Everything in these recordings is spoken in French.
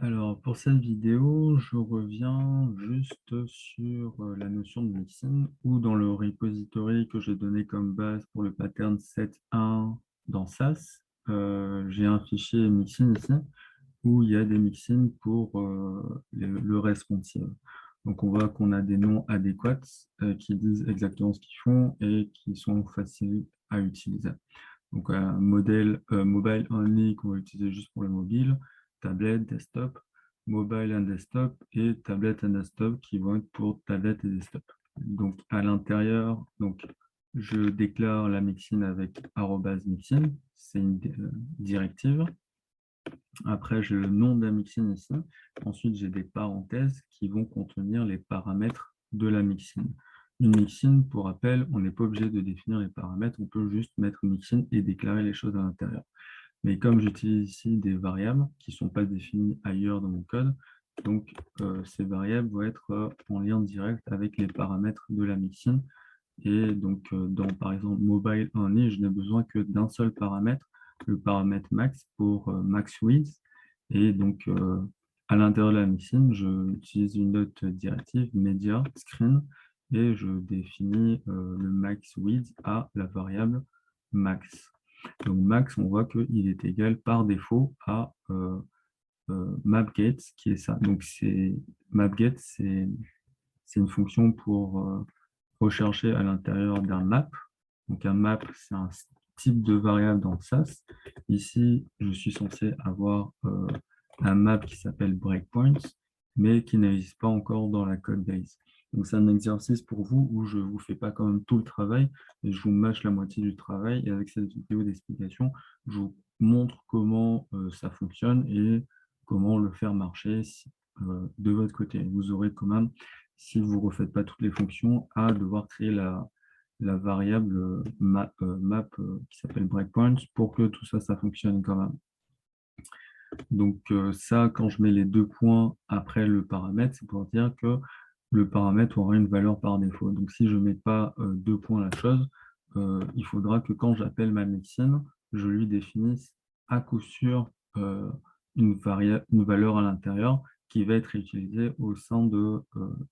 Alors, pour cette vidéo, je reviens juste sur la notion de mixin, ou dans le repository que j'ai donné comme base pour le pattern set1 dans SAS, j'ai un fichier mixin ici, où il y a des mixins pour le responsive. Donc, on voit qu'on a des noms adéquats qui disent exactement ce qu'ils font et qui sont faciles à utiliser. Donc, un modèle mobile only qu'on va utiliser juste pour le mobile, tablette, desktop, mobile and desktop et tablette and desktop qui vont être pour tablette et desktop. Donc, à l'intérieur, je déclare la mixin avec @mixin, c'est une directive. Après, j'ai le nom de la mixin ici. Ensuite, j'ai des parenthèses qui vont contenir les paramètres de la mixin. Une mixin, pour rappel, on n'est pas obligé de définir les paramètres, on peut juste mettre mixin et déclarer les choses à l'intérieur. Mais comme j'utilise ici des variables qui ne sont pas définies ailleurs dans mon code, donc ces variables vont être en lien direct avec les paramètres de la mixin. Et donc, dans, par exemple, mobile only, je n'ai besoin que d'un seul paramètre, le paramètre max pour max width. Et donc, à l'intérieur de la mixin, je utilise une autre directive, media screen, et je définis le max width à la variable max. Donc, max, on voit qu'il est égal par défaut à mapget, qui est ça. Donc, mapget, c'est une fonction pour rechercher à l'intérieur d'un map. Donc un map, c'est un type de variable dans SAS. Ici, je suis censé avoir un map qui s'appelle breakpoints, mais qui n'existe pas encore dans la code base. Donc c'est un exercice pour vous où je ne vous fais pas quand même tout le travail, et je vous mâche la moitié du travail. Et avec cette vidéo d'explication, je vous montre comment ça fonctionne et comment le faire marcher de votre côté. Vous aurez quand même, si vous ne refaites pas toutes les fonctions, à devoir créer la variable map qui s'appelle breakpoints pour que tout ça, ça fonctionne quand même. Donc ça, quand je mets les deux points après le paramètre, c'est pour dire que le paramètre aura une valeur par défaut. Donc si je ne mets pas deux points à la chose, il faudra que quand j'appelle ma mixin, je lui définisse à coup sûr une valeur à l'intérieur qui va être utilisée au sein de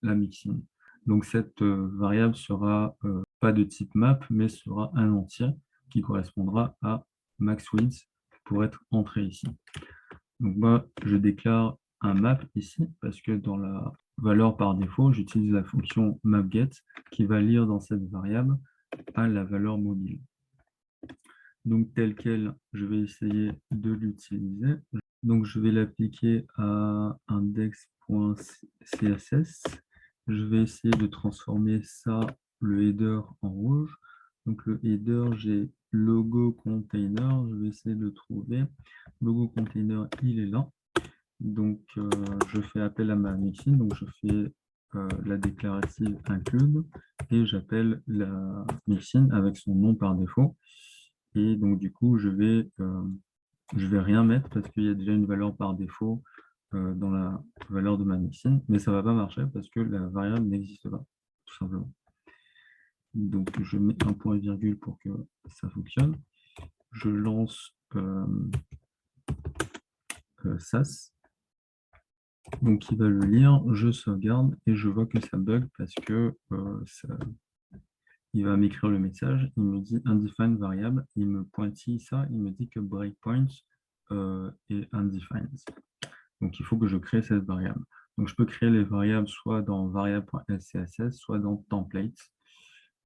la mixin. Donc cette variable sera pas de type map, mais sera un entier qui correspondra à max width pour être entré ici. Donc moi, je déclare un map ici parce que dans la valeur par défaut, j'utilise la fonction mapget qui va lire dans cette variable à la valeur mobile. Donc tel quel, je vais essayer de l'utiliser. Donc je vais l'appliquer à index.css. Je vais essayer de transformer ça, le header, en rouge. Donc le header, j'ai logo container. Je vais essayer de le trouver. Logo container, il est là. Donc je fais appel à ma mixin. Donc je fais la déclarative include et j'appelle la mixin avec son nom par défaut. Et donc du coup, je vais rien mettre parce qu'il y a déjà une valeur par défaut dans la valeur de ma mixin, mais ça ne va pas marcher parce que la variable n'existe pas, tout simplement. Donc je mets un point et virgule pour que ça fonctionne. Je lance SAS, donc il va le lire, je sauvegarde et je vois que ça bug parce que il va m'écrire le message, il me dit undefined variable, il me pointille ça, il me dit que breakpoint est undefined. Donc, il faut que je crée cette variable. Donc, je peux créer les variables soit dans variable.scss, soit dans template.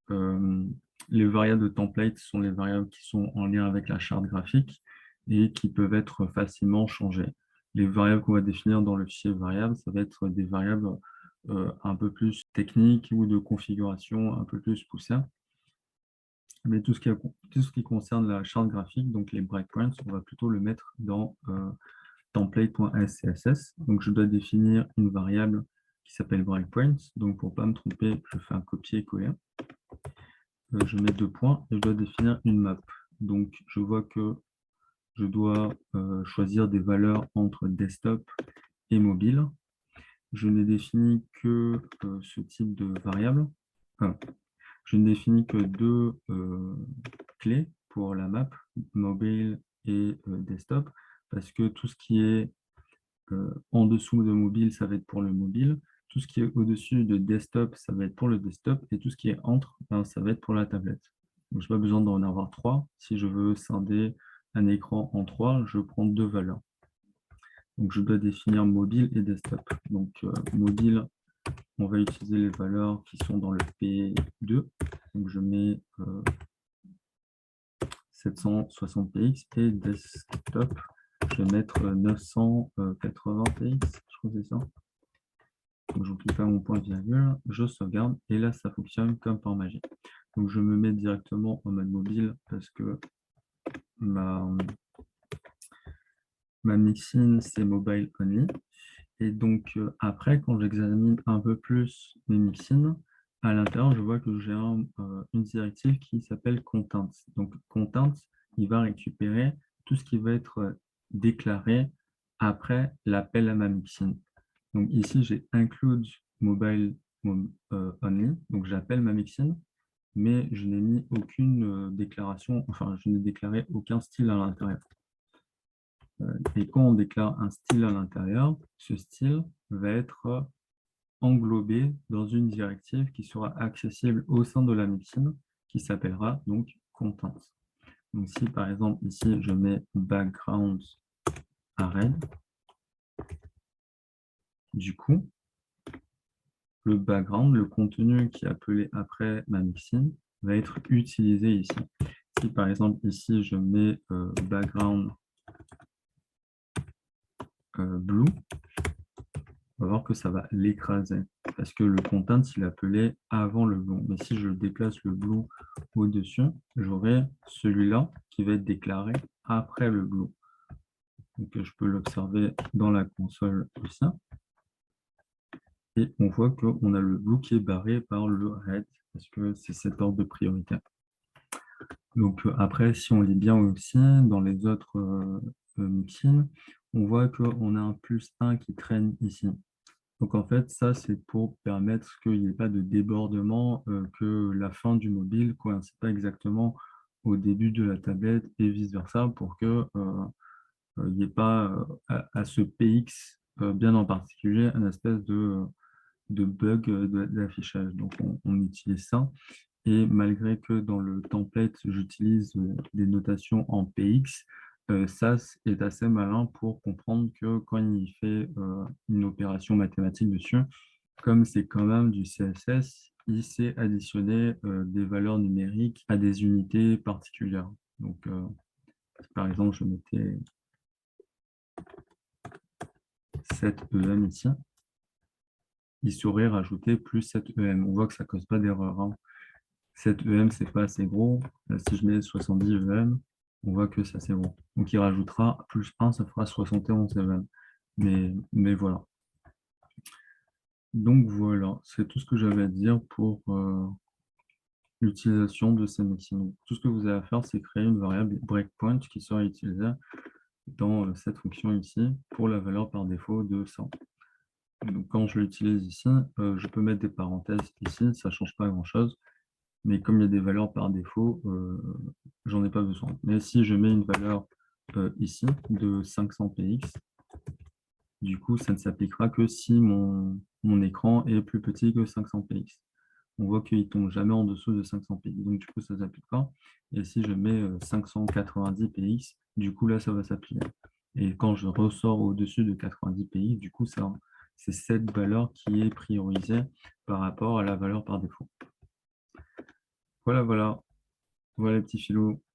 Les variables de template sont les variables qui sont en lien avec la charte graphique et qui peuvent être facilement changées. Les variables qu'on va définir dans le fichier variable, ça va être des variables un peu plus techniques ou de configuration un peu plus poussées. Mais tout ce qui concerne la charte graphique, donc les breakpoints, on va plutôt le mettre dans template.scss. Donc, je dois définir une variable qui s'appelle breakpoint. Donc, pour ne pas me tromper, je fais un copier-coller. Je mets deux points et je dois définir une map. Donc, je vois que je dois choisir des valeurs entre desktop et mobile. Je n'ai défini que ce type de variable. Je ne définis que deux clés pour la map, mobile et desktop, parce que tout ce qui est en dessous de mobile, ça va être pour le mobile. Tout ce qui est au-dessus de desktop, ça va être pour le desktop. Et tout ce qui est entre, ben, ça va être pour la tablette. Donc, je n'ai pas besoin d'en avoir trois. Si je veux scinder un écran en trois, je prends deux valeurs. Donc, je dois définir mobile et desktop. Donc, mobile, on va utiliser les valeurs qui sont dans le P2. Donc, je mets 760px et desktop, je vais mettre 980px, je crois que c'est ça. Donc, je n'oublie pas mon point virgule, je sauvegarde et là, ça fonctionne comme par magie. Donc, je me mets directement en mode mobile parce que ma mixin, c'est mobile only. Et donc, après, quand j'examine un peu plus mes mixins, à l'intérieur, je vois que j'ai une directive qui s'appelle contents. Donc, contents, il va récupérer tout ce qui va être déclaré après l'appel à ma mixin. Donc, ici, j'ai include mobile only. Donc, j'appelle ma mixin, mais je n'ai mis aucune déclaration, enfin, je n'ai déclaré aucun style à l'intérieur. Et quand on déclare un style à l'intérieur, ce style va être englobé dans une directive qui sera accessible au sein de la mixin, qui s'appellera donc contents. Donc si par exemple ici je mets background array, du coup le background, le contenu qui est appelé après ma mixin, va être utilisé ici. Si par exemple ici je mets background blue, on va voir que ça va l'écraser parce que le content il est appelé avant le blue. Mais si je déplace le blue au-dessus, j'aurai celui-là qui va être déclaré après le blue. Donc je peux l'observer dans la console aussi. Et on voit qu'on a le blue qui est barré par le red parce que c'est cet ordre de priorité. Donc après, si on lit bien aussi, dans les autres mixins, on voit qu'on a un +1 qui traîne ici. Donc en fait, ça c'est pour permettre qu'il n'y ait pas de débordement, que la fin du mobile ne coïncide pas exactement au début de la tablette et vice-versa pour que il n'y ait pas à ce PX bien en particulier un espèce de bug d'affichage. Donc on utilise ça. Et malgré que dans le template, j'utilise des notations en PX, SAS est assez malin pour comprendre que quand il fait une opération mathématique dessus, comme c'est quand même du CSS, il sait additionner des valeurs numériques à des unités particulières. Donc, par exemple, je mettais 7EM ici. Il saurait rajouter plus 7EM. On voit que ça ne cause pas d'erreur, hein. 7EM, c'est pas assez gros. Si je mets 70 EM, on voit que c'est assez gros. Donc, il rajoutera plus 1, ça fera 71 EM. Mais voilà. Donc, voilà, c'est tout ce que j'avais à dire pour l'utilisation de ces mixins. Tout ce que vous avez à faire, c'est créer une variable breakpoint qui sera utilisée dans cette fonction ici pour la valeur par défaut de 100. Donc, quand je l'utilise ici, je peux mettre des parenthèses ici, ça ne change pas grand-chose. Mais comme il y a des valeurs par défaut, j'en ai pas besoin. Mais si je mets une valeur ici de 500px, du coup, ça ne s'appliquera que si mon écran est plus petit que 500px. On voit qu'il ne tombe jamais en dessous de 500px, donc du coup, ça ne s'applique pas. Et si je mets 590px, du coup, là, ça va s'appliquer. Et quand je ressors au-dessus de 90px, du coup, c'est cette valeur qui est priorisée par rapport à la valeur par défaut. Voilà, voilà. Voilà, petit filou.